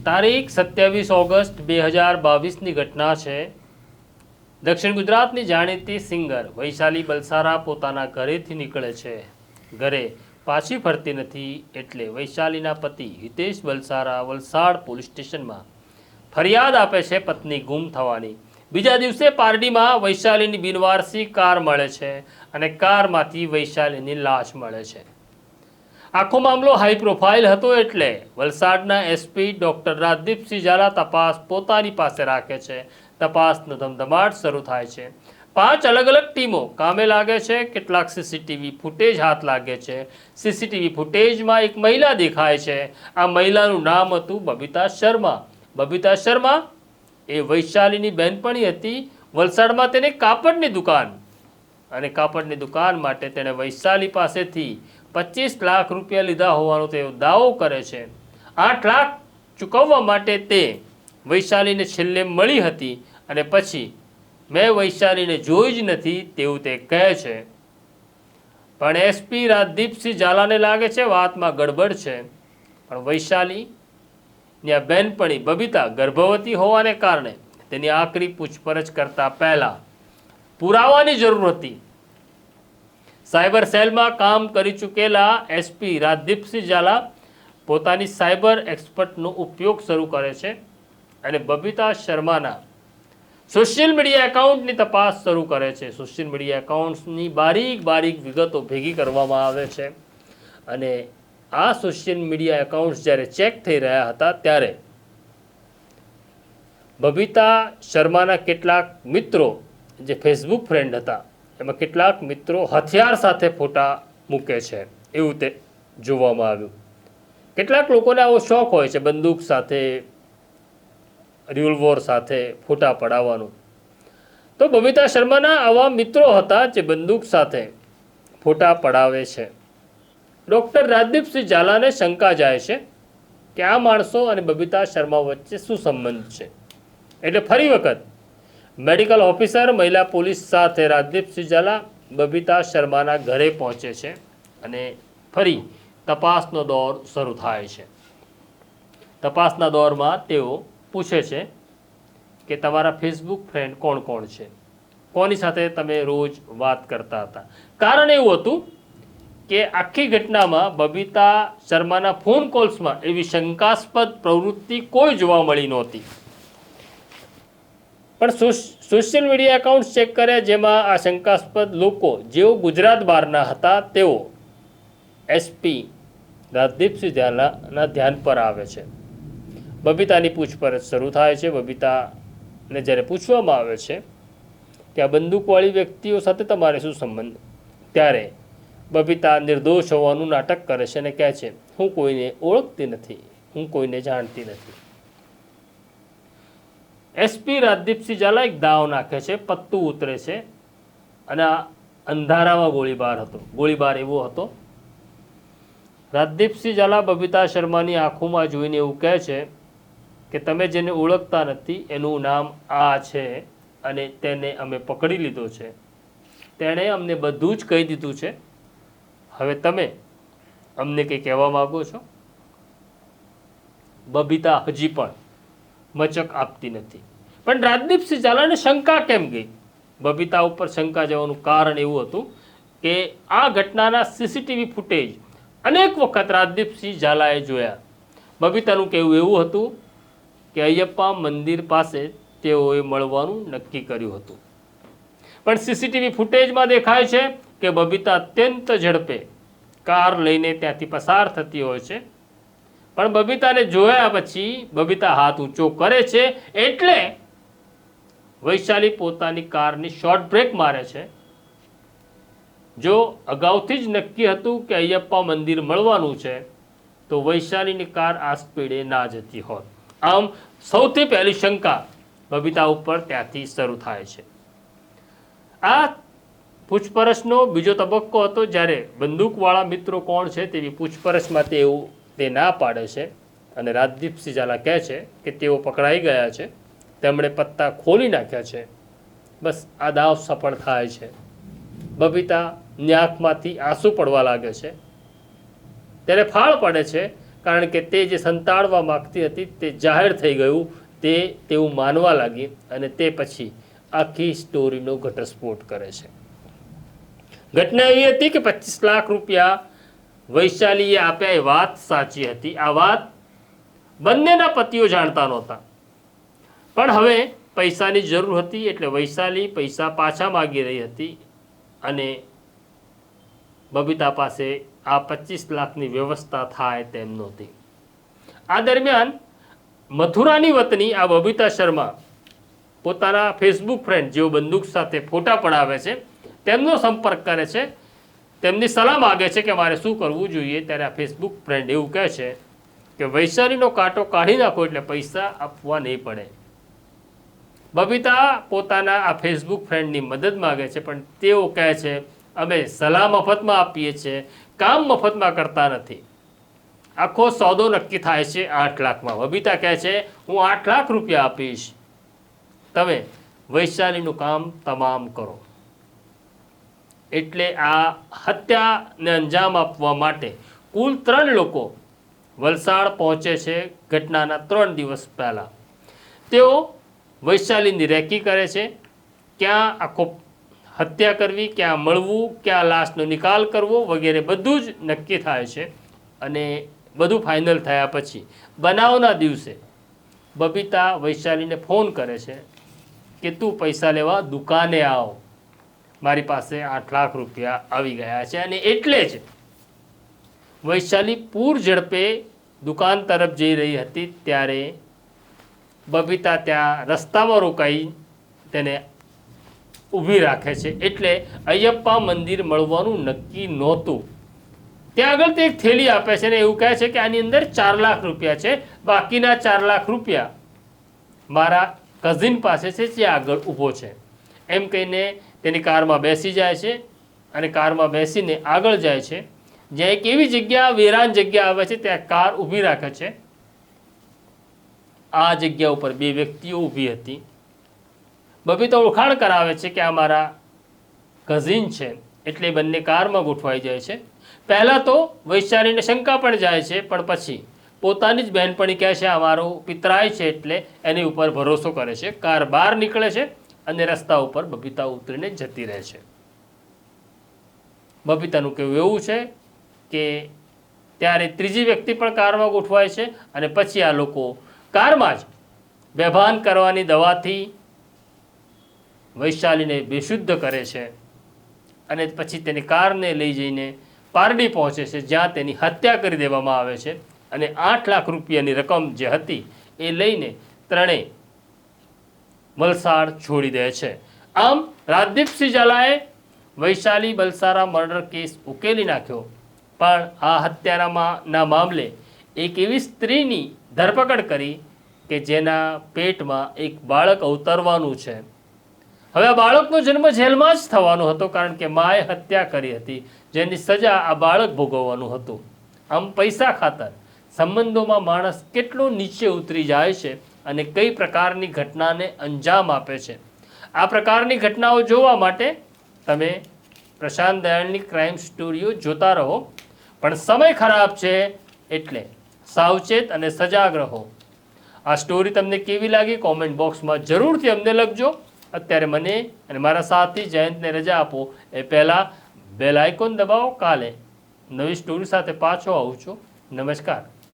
તારીખ 27 ઓગસ્ટ 2022ની ઘટના છે। દક્ષિણ ગુજરાતની જાણીતી સિંગર વૈશાલી બલસારા પોતાના ઘરેથી નીકળે છે। ઘરે પાછી ફરતી નથી એટલે વૈશાલીના પતિ હિતેશ બલસારા વલસાડ પોલીસ સ્ટેશનમાં ફરિયાદ આપે છે પત્ની ગુમ થવાની। બીજા દિવસે પારડીમાં વૈશાલીની બિનવારસી કાર મળે છે અને કારમાંથી વૈશાલીની લાશ મળે છે। આખો મામલો હાઈ પ્રોફાઇલ હતો એટલે વલસાડના એસપી ડોક્ટર રાજદીપસિંહ ઝાલા તપાસ પોતાની પાસે રાખે છે। તપાસનો ધમધમાટ શરૂ થાય છે। 5 અલગ અલગ ટીમો કામે લાગે છે। કેટલાક સીસીટીવી ફૂટેજ હાથ લાગે છે। સીસીટીવી ફૂટેજમાં એક મહિલા દેખાય છે। આ મહિલાનું નામ હતું બબીતા શર્મા। બબીતા શર્મા એ વૈશાલીની બહેનપણી હતી। વલસાડમાં તેને કાપડની દુકાન અને કાપડની દુકાન માટે તેણે વૈશાલી પાસેથી 25 લાખ રૂપિયા લીધા હોવાનો તેઓ દાવો કરે છે। 8 લાખ ચૂકવવા માટે તે વૈશાલીને છેલ્લે મળી હતી અને પછી મેં વૈશાલીને જોઈ જ નથી તેવું તે કહે છે। પણ એસપી રાજદીપસિંહ ઝાલાને લાગે છે વાતમાં ગડબડ છે। પણ વૈશાલીની આ બહેનપણી બબીતા ગર્ભવતી હોવાને કારણે તેની આકરી પૂછપરછ કરતા પહેલા પુરાવાની જરૂર હતી। સાયબર સેલમાં કામ કરી ચૂકેલા એસપી રાજદીપસિંહ ઝાલા પોતાની સાયબર એક્સપર્ટનો ઉપયોગ શરૂ કરે છે અને બબીતા શર્માના સોશિયલ મીડિયા એકાઉન્ટની તપાસ શરૂ કરે છે। સોશિયલ મીડિયા એકાઉન્ટ્સની બારીક વિગતો ભેગી કરવામાં આવે છે અને આ સોશિયલ મીડિયા એકાઉન્ટ્સ જ્યારે ચેક થઈ રહ્યા હતા ત્યારે બબીતા શર્માના કેટલાક મિત્રો જે ફેસબુક ફ્રેન્ડ હતા એમાં કેટલાક મિત્રો હથિયાર સાથે ફોટા મૂકે છે એવું તે જોવામાં આવ્યું। કેટલાક લોકોને આવો શોખ હોય છે બંદૂક સાથે રિવોલ્વર સાથે ફોટા પડાવવાનું। તો બબીતા શર્માના આવા મિત્રો હતા જે બંદૂક સાથે ફોટા પડાવે છે। ડૉક્ટર રાજદીપસિંહ ઝાલાને શંકા જાય છે કે આ માણસો અને બબીતા શર્મા વચ્ચે શું સંબંધ છે। એટલે ફરી વખત મેડિકલ ઓફિસર મહિલા પોલીસ સાથે રાજદીપસિંહ ઝાલા બબીતા શર્માના ઘરે પહોંચે છે અને ફરી તપાસનો દોર શરૂ થાય છે। તપાસના દોરમાં તેઓ પૂછે છે કે તમારા ફેસબુક ફ્રેન્ડ કોણ કોણ છે, કોની સાથે તમે રોજ વાત કરતા હતા। કારણ એવું હતું કે આખી ઘટનામાં બબીતા શર્માના ફોન કોલ્સમાં એવી શંકાસ્પદ પ્રવૃત્તિ કોઈ જોવા મળી નહોતી। પણ સોશિયલ મીડિયા એકાઉન્ટ ચેક કર્યા જેમાં આ શંકાસ્પદ લોકો જેઓ ગુજરાત બહારના હતા તેઓ એસપી રાજદીપસિંહ ઝાલાના ધ્યાન પર આવે છે। બબીતાની પૂછપરછ શરૂ થાય છે। બબીતાને જ્યારે પૂછવામાં આવે છે કે આ બંદૂકવાળી વ્યક્તિઓ સાથે તમારે શું સંબંધ, ત્યારે બબીતા નિર્દોષ હોવાનું નાટક કરે છે અને કહે છે હું કોઈને ઓળખતી નથી, હું કોઈને જાણતી નથી। એસપી રાજદીપસિંહ ઝાલા એક દાવ નાખે છે, પત્તું ઉતરે છે અને આ અંધારામાં ગોળીબાર હતો। ગોળીબાર એવો હતો રાજદીપસિંહ ઝાલા બબીતા શર્માની આંખોમાં જોઈને એવું કહે છે કે તમે જેને ઓળખતા નથી એનું નામ આ છે અને તેને અમે પકડી લીધો છે। તેણે અમને બધું જ કહી દીધું છે। હવે તમે અમને કંઈ કહેવા માગો છો? બબીતા હજી પણ મચક આપતી નથી। પણ રાજદીપસિંહ ઝાલાને શંકા કેમ ગઈ? બબીતા ઉપર શંકા જવાનું કારણ એવું હતું કે આ ઘટનાના સીસીટીવી ફૂટેજ અનેક વખત રાજદીપસિંહ ઝાલાએ જોયા। બબીતાનું કહેવું એવું હતું કે અયપ્પા મંદિર પાસે તેઓએ મળવાનું નક્કી કર્યું હતું। પણ સીસીટીવી ફૂટેજમાં દેખાય છે કે બબીતા અત્યંત ઝડપે કાર લઈને ત્યાંથી પસાર થતી હોય છે। પણ બબીતાને જોયા પછી બબીતા હાથ ઊંચો કરે છે એટલે વૈશાલી પોતાની કારની શોર્ટ બ્રેક મારે છે। જો અગાઉથી જ નક્કી હતું કે અયપ્પા મંદિર મળવાનું છે તો વૈશાલીની કાર આ સ્પીડે ના જતી હોત। આમ સૌથી પહેલી શંકા બબીતા ઉપર ત્યાંથી શરૂ થાય છે। આ પૂછપરછનો બીજો તબક્કો હતો જ્યારે બંદૂકવાળા મિત્રો કોણ છે તેવી પૂછપરછમાં તે ના પાડે છે અને રાજદીપસિંહ ઝાલા કહે છે કે તેઓ પકડાઈ ગયા છે, તેમણે પત્તા ખોલી નાખ્યા છે। બસ આ દાવ સફળ થાય છે। બબીતાની આંખમાંથી આંસુ પડવા લાગે છે। ત્યારે ફાળ પડે છે કારણ કે તે જે સંતાડવા માગતી હતી તે જાહેર થઈ ગયું તેવું માનવા લાગી અને તે પછી આખી સ્ટોરીનો ઘટસ્ફોટ કરે છે. ઘટના એવી હતી કે 25 લાખ રૂપિયા વૈશાલીએ આપ્યા એ વાત સાચી હતી. આ વાત બંનેના પતિઓ જાણતા નહોતા, પણ હવે પૈસાની જરૂર હતી એટલે વૈશાલી પૈસા પાછા માગી રહી હતી અને બબીતા પાસે આ 25 લાખની વ્યવસ્થા થાય તેમ નહોતી. આ દરમિયાન મથુરાની વતની આ બબીતા શર્મા પોતાના ફેસબુક ફ્રેન્ડ જેઓ બંદૂક સાથે ફોટા પડાવે છે તેમનો સંપર્ક કરે છે, તેમની સલાહ માગે છે કે મારે શું કરવું જોઈએ. ત્યારે આ ફેસબુક ફ્રેન્ડ એવું કહે છે કે વૈશાલીનો કાંટો કાઢી નાખો એટલે પૈસા આપવા નહીં પડે. બબીતા પોતાના આ ફેસબુક ફ્રેન્ડની મદદ માગે છે, પણ તેઓ કહે છે અમે સલાહ મફતમાં આપીએ છીએ, કામ મફતમાં કરતા નથી. આખો સોદો નક્કી થાય છે 8 લાખમાં. બબીતા કહે છે હું 8 લાખ રૂપિયા આપીશ, તમે વૈશાલીનું કામ તમામ કરો. એટલે આ હત્યાને અંજામ આપવા માટે કુલ 3 લોકો વલસાડ પહોંચે છે ઘટનાના 3 દિવસ પહેલાં. તેઓ વૈશાલીની રેકી કરે છે, ક્યાં આખો હત્યા કરવી, ક્યાં મળવું, ક્યાં લાશનો નિકાલ કરવો વગેરે બધું જ નક્કી થાય છે. અને બધું ફાઇનલ થયા પછી બનાવના દિવસે બબીતા વૈશાલીને ફોન કરે છે કે તું પૈસા લેવા દુકાને આવ, મારી પાસે 8 લાખ રૂપિયા આવી ગયા છે. અને એટલે જ વૈશાલી પૂર ઝડપે દુકાન તરફ જઈ રહી હતી ત્યારે બબીતા ત્યાં રસ્તામાં રોકાઈ તેને ઊભી રાખે છે. એટલે અયપ્પા મંદિર મળવાનું નક્કી નહોતું. ત્યાં આગળ તે એક થેલી આપે છે ને એવું કહે છે કે આની અંદર 4 લાખ રૂપિયા છે, બાકીના 4 લાખ રૂપિયા મારા કઝિન પાસે છે જે આગળ ઊભો છે. એમ કહીને તેની કારમાં બેસી જાય છે અને કારમાં બેસીને આગળ જાય છે. જ્યાં એક એવી જગ્યા વેરાન જગ્યા આવે છે ત્યાં કાર ઊભી રાખે છે. આ જગ્યા ઉપર 2 વ્યક્તિઓ ઊભી હતી. બબીતા ઓળખાણ કરાવે છે કે આ મારા કઝિન છે, એટલે બંને કારમાં ગોઠવાઈ જાય છે. પહેલાં તો વૈશાલીને શંકા પણ જાય છે, પણ પછી પોતાની જ બહેનપણી કહે છે આ મારો પિતરાય છે એટલે એની ઉપર ભરોસો કરે છે. કાર બહાર નીકળે છે અને રસ્તા ઉપર બબીતા ઉતરીને જતી રહે છે. બબીતાનું કહેવું એવું છે કે ત્યારે ત્રીજી વ્યક્તિ પણ કારમાં ગોઠવાય છે અને પછી આ લોકો કારમાં જ બેભાન કરવાની દવાથી વૈશાલીને બેશુદ્ધ કરે છે અને પછી તેની કારને લઈ જઈને પારડી પહોંચે છે, જ્યાં તેની હત્યા કરી દેવામાં આવે છે. અને 8 લાખ રૂપિયાની રકમ જે હતી એ લઈને ત્રણેય વલસાડ છોડી દે છે. આમ રાજદીપસિંહ ઝાલાએ વૈશાલી બલસારા મર્ડર કેસ ઉકેલી નાખ્યો, પણ આ હત્યાના મામલે એક એવી સ્ત્રીની ધરપકડ કરી કે જેના પેટમાં એક બાળક અવતરવાનું છે. હવે આ બાળકનો જન્મ જેલમાં જ થવાનો હતો, કારણ કે માએ હત્યા કરી હતી, જેની સજા આ બાળક ભોગવવાનું હતું. આમ પૈસા ખાતર સંબંધોમાં માણસ કેટલો નીચે ઉતરી જાય છે અને કઈ પ્રકારની ઘટનાને અંજામ આપે છે. આ પ્રકારની ઘટનાઓ જોવા માટે તમે પ્રશાંત દયાળની ક્રાઇમ સ્ટોરીઓ જોતા રહો. પણ સમય ખરાબ છે એટલે સાવચેત અને સજાગ રહો. આ સ્ટોરી તમને કેવી લાગી કોમેન્ટ બોક્સમાં જરૂરથી અમને લખજો. અત્યારે મને અને મારા સાથી જયંતને રજા આપો એ પહેલાં બેલ આઇકોન દબાવો. કાલે નવી સ્ટોરી સાથે પાછો આવું છું. નમસ્કાર.